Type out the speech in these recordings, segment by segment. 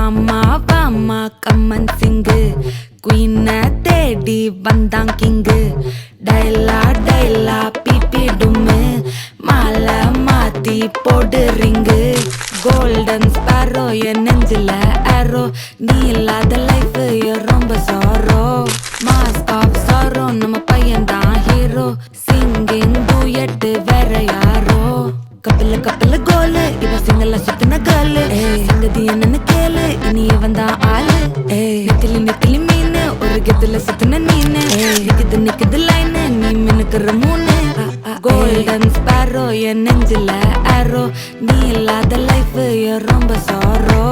வாமா வாமா கம்மன் சிங்கு குயினை தேடி வந்தான் கிங்கு டைலா டைலா பிபி டும்மு மாலை மாத்தி போடு ரிங்கு கோல்டன் ஸ்பாரோ என் நெஞ்சில ஆரோ நீ இல்லாத லைஃப் ரொம்ப சாரோ மாஸ்க் ஆஃப் சாரோ நம்ம பையன் தான் ஹீரோ சிங்கிங் டூயட் வேற யாரோ கப்பில கப்பில கோலு இவ சிங்கல சுத்தின காலு சங்கதி என்னன்னு கேளு இனி வந்தா ஆளு நெத்திலி நெத்திலி மீனு ஒரு கெத்துல சுத்தின நீனு நிக்குது நிக்குது லைனு நீ மினுக்குற மூணு கோல்டன் ஸ்பாரோ என் நெஞ்சில ஆரோ நீ இல்லாத லைஃப் ரொம்ப சாரோ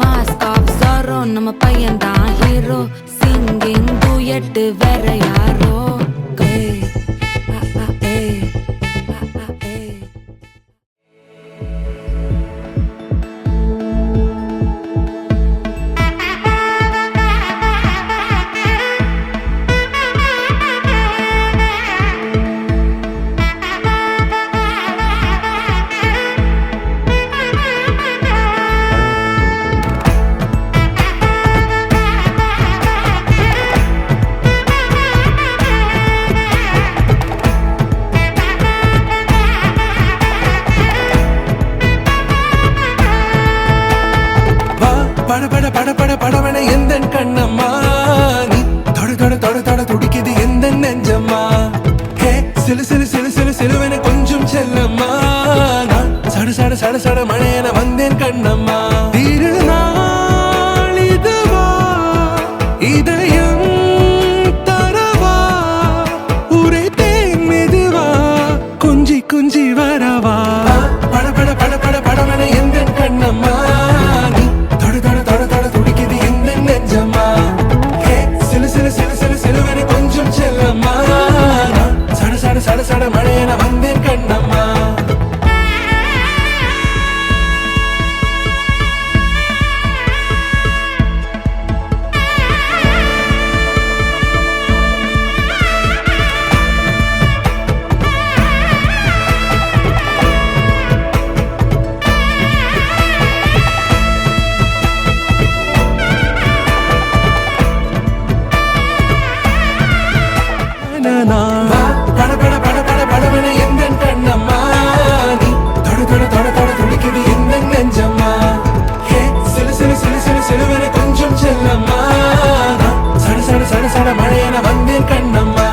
மாஸ்க் ஆஃப் சாரோ நம்ம பையன் தான் ஹீரோ சிங்கிங் டூயட் வேற யாரோ படவன எந்த கண்ணம்மா நீ தொட தொட தொட தொட துடிக்குது எந்த நெஞ்சம்மா ஹே சிலு சிலு சிலு சிலு சிலுவன கொஞ்சம் செல்லம்மா நான் சட சட சட சட மழையன வந்தேன் கண்ணம்மா திருநாள் இதுவா இதயம் தரவா ஊரே தேன் மெதுவா குஞ்சி குஞ்சி வரவா பட பட பட பட படவன எந்த கண்ணம்மா சட சட மழையன வந்தேன் கண்ணம்மா மழையன வந்தேன் கண்ணம்மா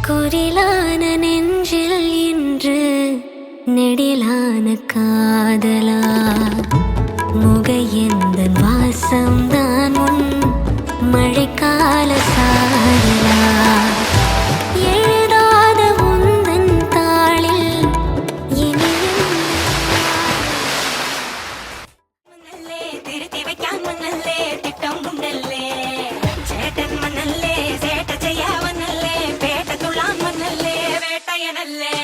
குரிலான நெஞ்சில் இன்று நெடிலான காதலா முக எந்த வாசம்தான் உன் மழைக்கால சாரலா எழுதாத உந்தன் தாளில் மண்ணல்லே திருத்தி வைக்காமண்ணல்லே திட்டம் முன்னல்லே சேட்டன் மண்ணல்லே சேட்ட செய்யாவண்ணல்லே பேட்ட துளான் மண்ணல்லே வேட்டையனல்லே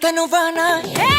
Novana.